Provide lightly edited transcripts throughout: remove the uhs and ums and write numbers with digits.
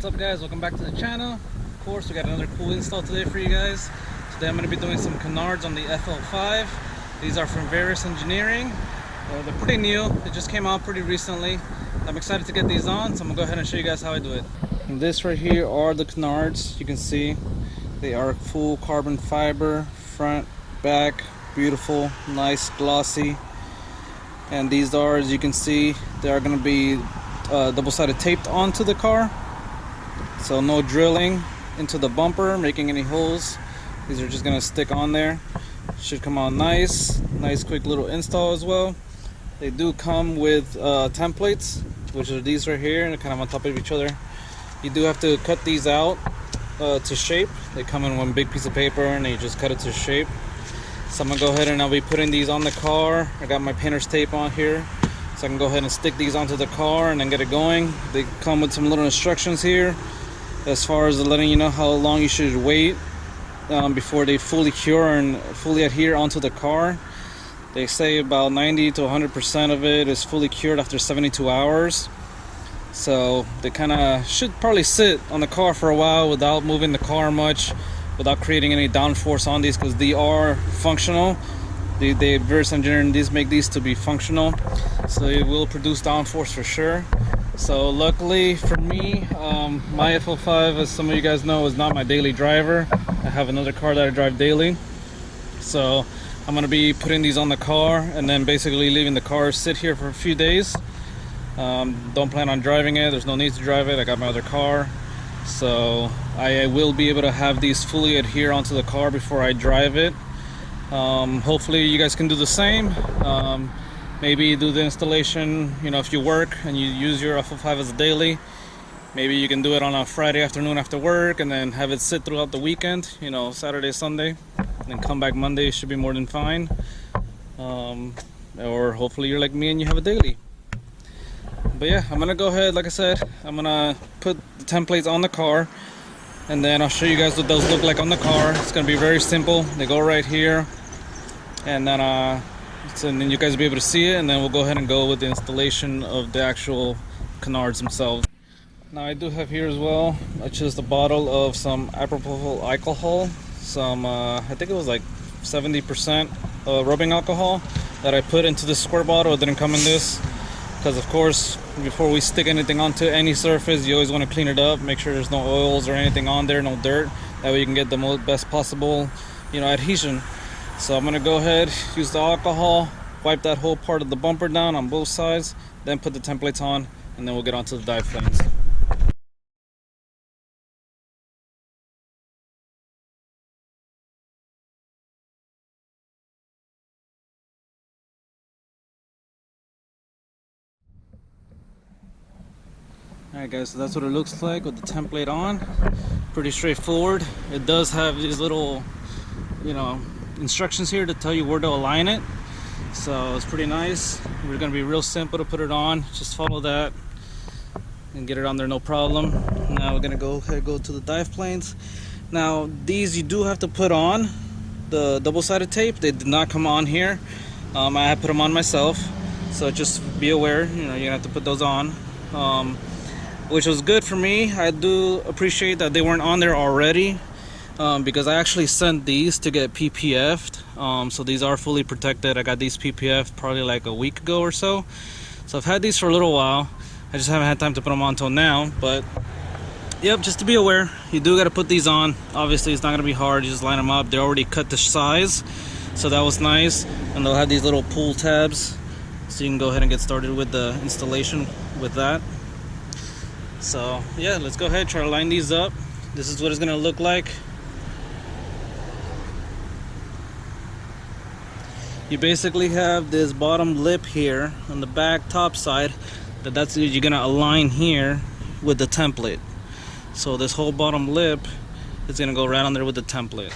What's up guys, welcome back to the channel. Of course, we got another cool install today for you guys. Today I'm going to be doing some canards on the FL5. These are from Verus Engineering. They're pretty new, they just came out pretty recently. I'm excited to get these on, so I'm going to go ahead and show you guys how I do it. And this right here are the canards. You can see they are full carbon fiber, front, back, beautiful, nice, glossy. And these are, as you can see, they are going to be double-sided taped onto the car. So no drilling into the bumper, making any holes. These are just gonna stick on there. Should come out nice quick little install as well. They do come with templates, which are these right here, and they're kind of on top of each other. You do have to cut these out to shape. They come in one big piece of paper and you just cut it to shape. So I'm gonna go ahead and I'll be putting these on the car. I got my painter's tape on here, so I can go ahead and stick these onto the car and then get it going. They come with some little instructions here as far as letting you know how long you should wait before they fully cure and fully adhere onto the car. They say about 90 to 100% of it is fully cured after 72 hours. So they kind of should probably sit on the car for a while without moving the car much, without creating any downforce on these, because they are functional. They Verus Engineering, these make these to be functional, so it will produce downforce for sure. So luckily for me, my FL5, as some of you guys know, is not my daily driver. I have another car that I drive daily. So I'm going to be putting these on the car and then basically leaving the car sit here for a few days. Don't plan on driving it. There's no need to drive it. I got my other car. So I will be able to have these fully adhere onto the car before I drive it. Hopefully you guys can do the same. Maybe do the installation, you know, if you work and you use your FL5 as a daily, maybe you can do it on a Friday afternoon after work and then have it sit throughout the weekend, you know, Saturday, Sunday, and then come back Monday. Should be more than fine. Or hopefully you're like me and you have a daily. But yeah, I'm gonna go ahead, like I said, I'm gonna put the templates on the car and then I'll show you guys what those look like on the car. It's gonna be very simple. They go right here, and then so then you guys will be able to see it, and then we'll go ahead and go with the installation of the actual canards themselves. Now I do have here as well just a bottle of some isopropyl alcohol, some I think it was like 70% rubbing alcohol that I put into this square bottle. It didn't come in this, because of course before we stick anything onto any surface, you always want to clean it up, make sure there's no oils or anything on there, no dirt. That way you can get the best possible, you know, adhesion. So I'm gonna go ahead, use the alcohol, wipe that whole part of the bumper down on both sides, then put the templates on, and then we'll get onto the dive planes. Alright guys, so that's what it looks like with the template on. Pretty straightforward. It does have these little, you know, instructions here to tell you where to align it. So it's pretty nice. We're gonna be real simple to put it on. Just follow that and get it on there, no problem. Now we're gonna go ahead, go to the dive planes. Now these you do have to put on the double-sided tape. They did not come on here. I had put them on myself, so just be aware, you know, you're gonna have to put those on, which was good for me. I do appreciate that they weren't on there already, because I actually sent these to get PPF'd. So these are fully protected. I got these PPF'd probably like a week ago or so. So I've had these for a little while. I just haven't had time to put them on until now. But yep, just to be aware, you do got to put these on. Obviously it's not going to be hard. You just line them up. They're already cut the size, so that was nice. And they'll have these little pull tabs, so you can go ahead and get started with the installation with that. So yeah, let's go ahead, try to line these up. This is what it's going to look like. You basically have this bottom lip here on the back top side, that's you're gonna align here with the template. So this whole bottom lip is gonna go right on there with the template.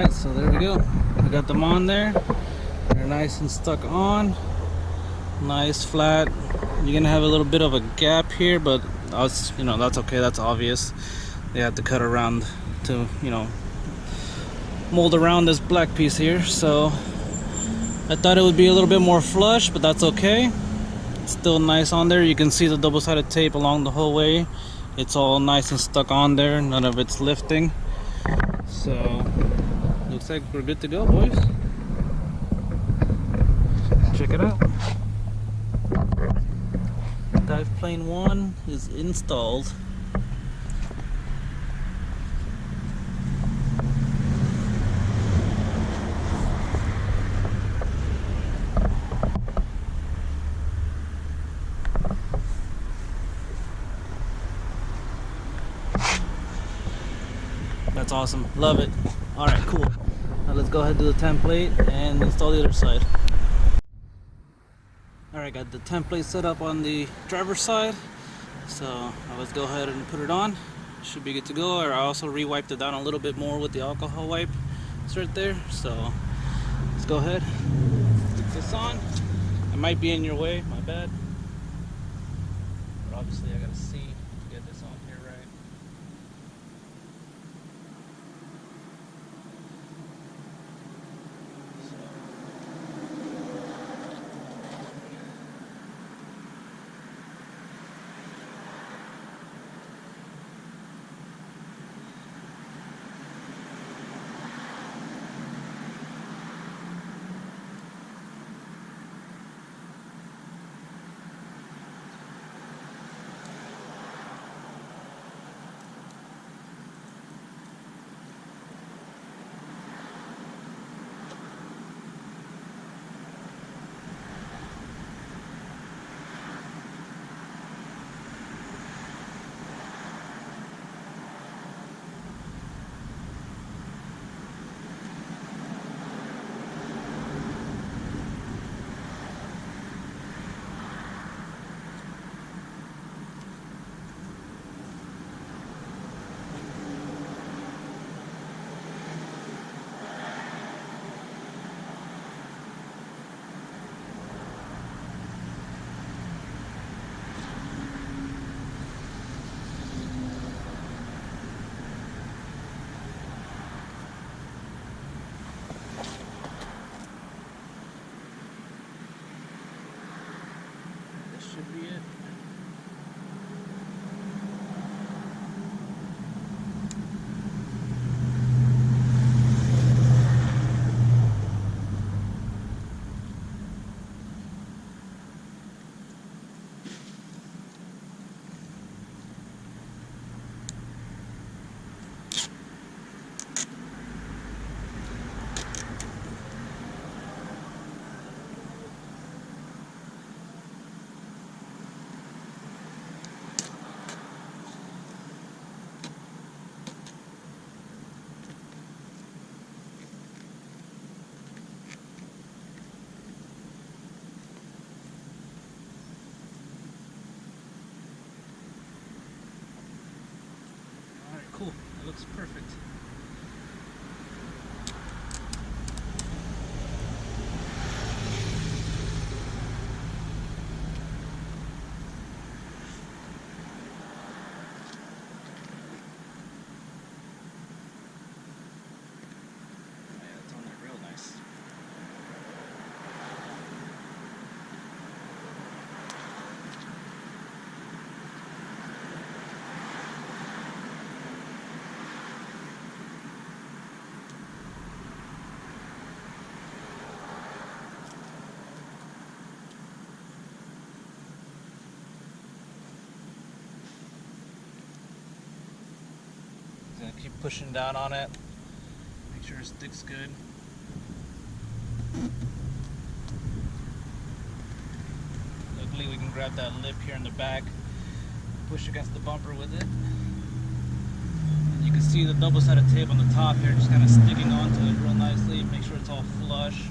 Alright, so there we go. I got them on there. They're nice and stuck on. Nice flat. You're gonna have a little bit of a gap here, but that's, you know, that's okay. That's obvious. They have to cut around to, you know, mold around this black piece here. So I thought it would be a little bit more flush, but that's okay. It's still nice on there. You can see the double-sided tape along the whole way. It's all nice and stuck on there. None of it's lifting. So looks like we're good to go, boys. Check it out. Dive plane 1 is installed. That's awesome. Love it. Alright, cool. Now let's go ahead and do the template and install the other side. Alright, got the template set up on the driver's side. So now let's go ahead and put it on. Should be good to go. I also re-wiped it down a little bit more with the alcohol wipe. It's right there. So let's go ahead. Stick this on. I might be in your way, my bad. But obviously I gotta see to get this on here right. Should be it. Cool, that looks perfect. Yeah, it's on there real nice. Gonna keep pushing down on it, make sure it sticks good. Luckily we can grab that lip here in the back, push against the bumper with it. And you can see the double-sided tape on the top here just kind of sticking onto it real nicely. Make sure it's all flush.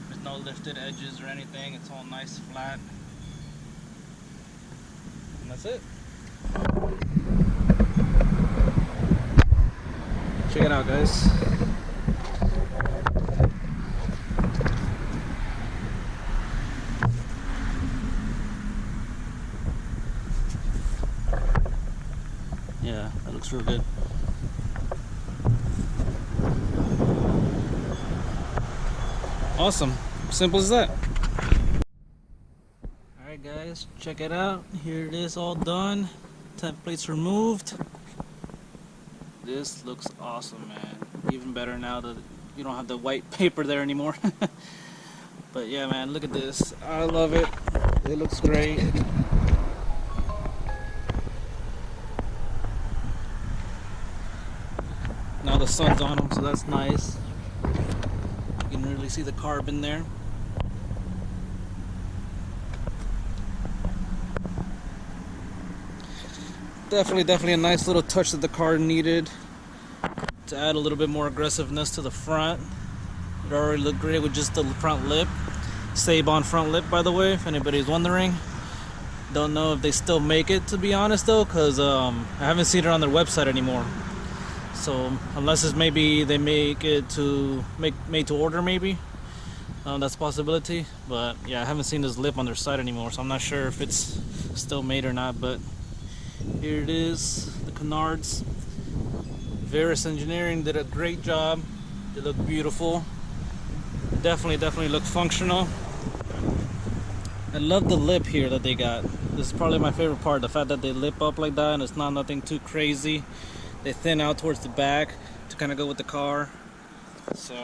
There's no lifted edges or anything, it's all nice flat. And that's it. Check it out, guys. Yeah, that looks real good. Awesome. Simple as that. Alright guys, check it out. Here it is, all done. Temp plates removed. This looks awesome, man. Even better now that you don't have the white paper there anymore. But yeah, man, look at this. I love it. It looks great. Now the sun's on them, so that's nice. You can really see the carbon there. Definitely a nice little touch that the car needed to add a little bit more aggressiveness to the front. It already looked great with just the front lip. Sabon front lip, by the way, if anybody's wondering. Don't know if they still make it, to be honest, though, because I haven't seen it on their website anymore. So unless it's maybe they make it to made to order, maybe that's a possibility. But yeah, I haven't seen this lip on their site anymore, so I'm not sure if it's still made or not. But here it is, the Canards. Verus Engineering did a great job. They look beautiful. Definitely look functional. I love the lip here that they got. This is probably my favorite part, the fact that they lip up like that and it's not nothing too crazy. They thin out towards the back to kind of go with the car. So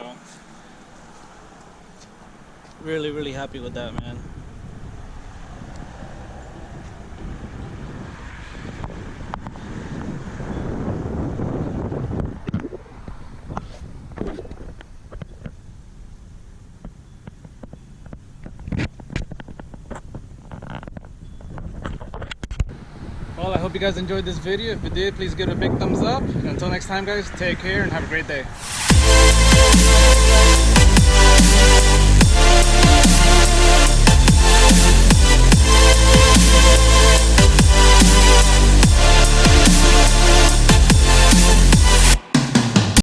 really happy with that, man. Well, I hope you guys enjoyed this video. If you did, please give it a big thumbs up. And until next time, guys, take care and have a great day.